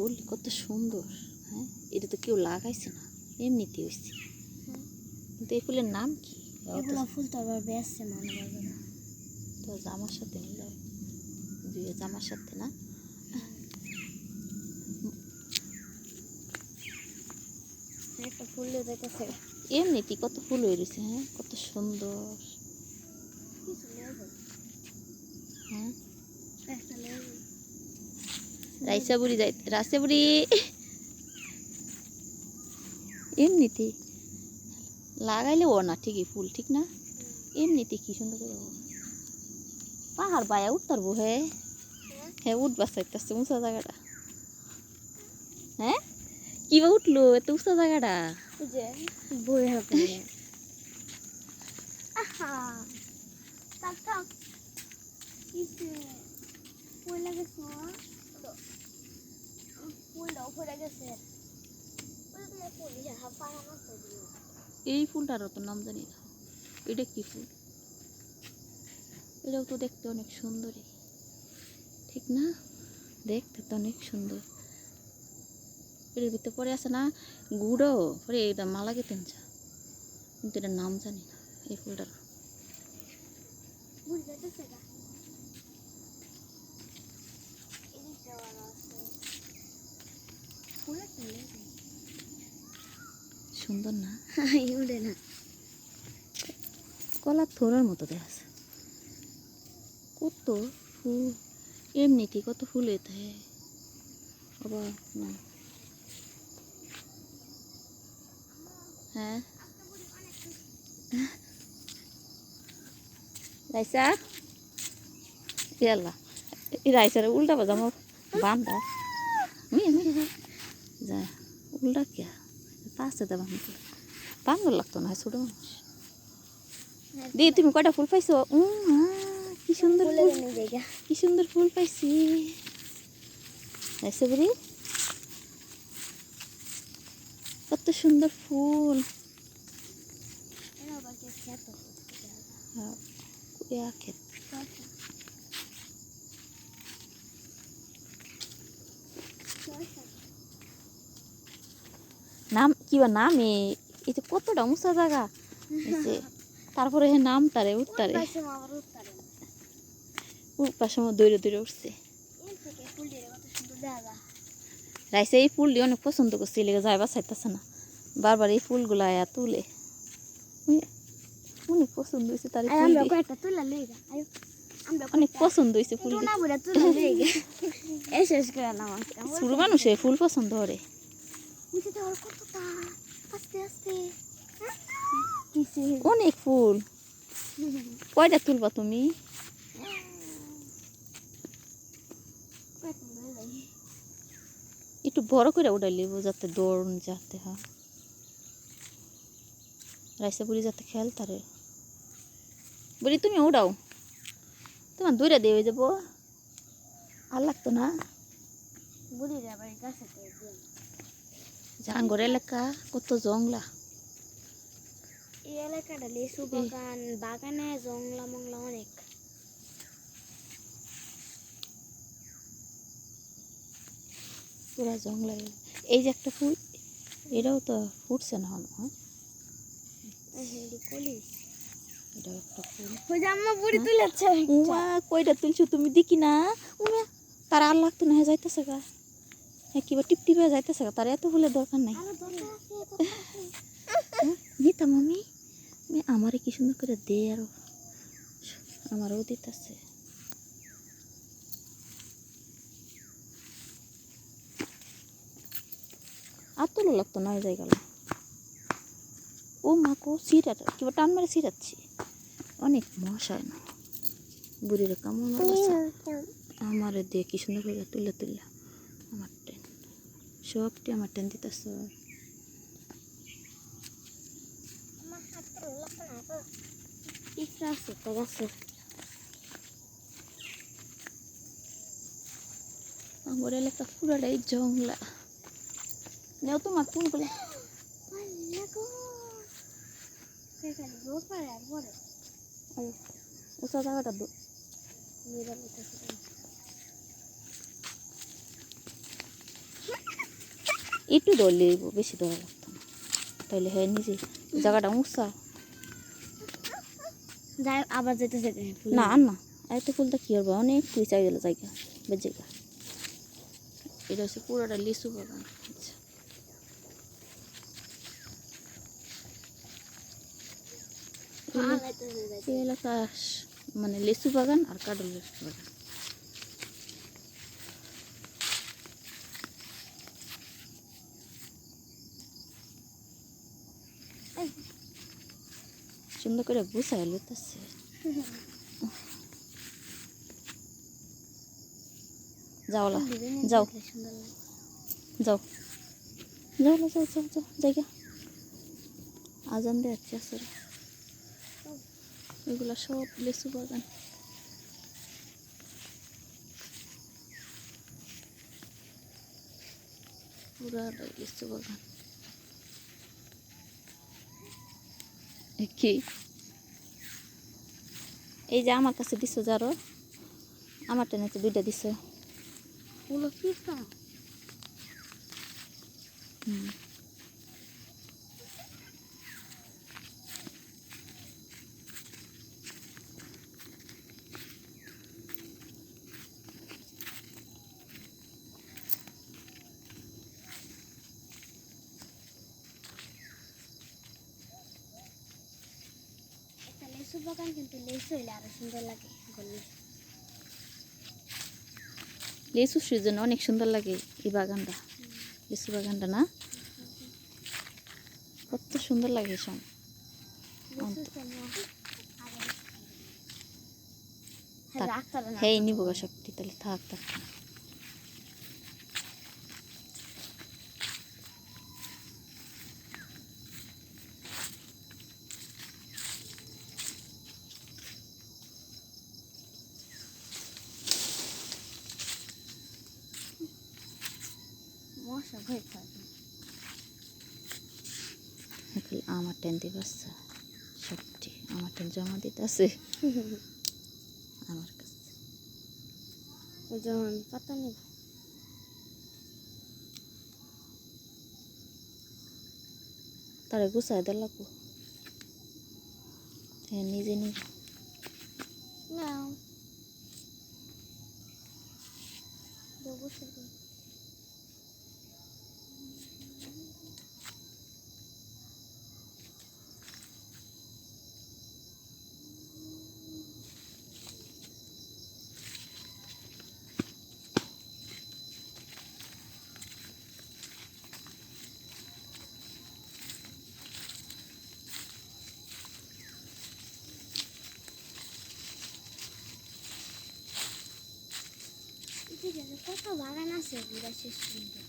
ফুল কত সুন্দর। হ্যাঁ, এটা তো কেউ লাগাইছে না, এমনিতে হয়েছে। কিন্তু এই ফুলের নাম কি? এগুলো ফুল তো আবার বেচছে মানে বাজারে। তো জামার সাথে নিলে দুই জামার সাথে না। একটা ফুল দিয়ে দেখতেছে এমনিতে কত ফুল হয়ে রয়েছে। হ্যাঁ, কত সুন্দর। কিছু লেগে হ্যাঁ, একটা লেগে রাইসাবুড়ি যাই, রাইসাবুড়ি এমনিতে লাগাইলে ও না ঠিকই ফুল, ঠিক না? এমনিতে কি সুন্দর করে পাহাড় বায়া উঠতারবো। হ্যাঁ হ্যাঁ, উঠবা চাইতেছে উঁচা জায়গাটা। হ্যাঁ, কিবা উঠলো এত উঁচা জায়গাটা? যে বই হবে আহা তাক তাক কিসে ফুল লাগেছে তো ফুলটা উপরে গেছে ওই তুমি ফুল ইয়া পাড়া মাছ দিও এই ফুলটারও তো নাম জানি না। এটা কি ফুল? এটাও তো দেখতে অনেক সুন্দরী, ঠিক না? দেখতে তো অনেক সুন্দর। এটার ভিতরে পরে আছে না গুঁড়ো, পরে এটা মালা গেতেন যা, কিন্তু এটার নাম জানি না এই ফুলটার। ভুল যেতেছে না এই যাওয়ার আছে ফুলের তো লেগে সুন্দর না? উড়ে না কলার থোড়ার মতো দেখা আছে। কত ফুল, এমনিতে কত ফুল এতে আবার না। হ্যাঁ রাইসা, ইয়াল্লা এই রাইসারে উল্টা বাজা আমার বান্ধা যা উল্টা কে পাশে দেবা বান্ধব লাগতো না ছোট মানুষ। দি তুমি কয়টা ফুল পাইছো? কি সুন্দর ফুল, কি সুন্দর ফুল পাইছি। রাইসা বুড়ি কত সুন্দর ফুল। হ্যাঁ, ক্ষেত নাম কিবা নাম এই যে কতটা উঁচা জায়গা তারপরে নাম তারে উঠতারে পাশে দৌড়ে দৌড়ে উঠছে। রাইসা এই ফুলটি অনেক পছন্দ করছে, লেগে যাইবা চাইতেছে না, বারবার এই ফুলগুলা তুলে। অনেক পছন্দ হয়েছে তার অনেক পছন্দ হয়েছে ফুল। ছোট মানুষে ফুল পছন্দ করে। অনেক ফুল, কয়টা তুলবা তুমি? একটু বড় করে উঠাইলে যাতে দৌড় যাতে হয়, রাইসা বুড়ি যাতে খেলতারে। বুড়ি তুমি উড়াও, তোমার দূরে দিয়ে হয়ে যাবো, আর লাগতো না। জাঙ্গর এলাকা কত জংলা, এই এলাকাটা লিচু বাগান, বাগানে জংলা মংলা অনেক। পুরা জংলা। এই যে একটা ফুল, এটাও তো ফুটছে না। হ্যাঁ, এটাও একটা ফুল। কয়টা তুলছো তুমি? দেখি না তার আর লাগতো না, যাইতেছে গা। হ্যাঁ, কিবা টিপ টিপে যাইতেছে গা, তার এত ফুলের দরকার নাই। নিতাম আমি, আমারে কি সুন্দর করে দে, আরো আমারও দিতেছে। আর তোলো লাগতো না ওই জায়গা। ও মাকো সিরাট কিবা টান মারে সিরাচ্ছি, অনেক মশায় না বুড়ির কেমন আমারে দিয়ে কি সুন্দর করে তুলে তুললে আমার টেন, সবটি আমার টেন দিতেছ। আমার এলাকা পুরাটাই জংলা। নেও তোমার ফুলগুলো, উঁচা জায়গাটা দো। একটু ধরলে বেশি ধরা লাগতো না, তাহলে হ্যাঁ নিজে জায়গাটা মুছা। যাই আবার যেতে যেতে না আর না, এত ফুলটা কী হবে, অনেক তুই চাই গেল জায়গা জায়গা। এটা হচ্ছে পুরোটা লিচু বাগান। আচ্ছা, এই এলাকা মানে লিচু বাগান আর কাঁঠালের বাগান। সুন্দর করে গুছাই লইতেছে। যাও লা, যাও যাও যাও লা, যাও যাও যাও জায়গা। আজান দিয়ে যাচ্ছে আসলে। এগুলো সব লিচু বাগান। পুরাটাই লিচু বাগান। কি এই যে আমার কাছে দিছো যারো, আমার টেনে তো দুইটা দিছো। ওগুলো কি কা? একটা লেসু বাগান, কিন্তু লেসু হইলে আরো সুন্দর লাগে বললে। লিচু সিজন অনেক সুন্দর লাগে এই বাগানটা, লিচু বাগানটা না কত সুন্দর লাগে সব। হ্যাঁ নিব গা সবটি, তাহলে থাক থাক। মশা ভয় পাবে। এখন আমার টেন দিয়ে বাচ্চা সবটি আমার টেন জমা দিতে আছে আমার কাছে। ওই যখন পাতা নেব তারে গুছাই দেওয়া লাগবো। হ্যাঁ নিজে নিজে নাও দেবো সেদিন। কত বাগান আছে ঘুরা শেষ সুন্দর।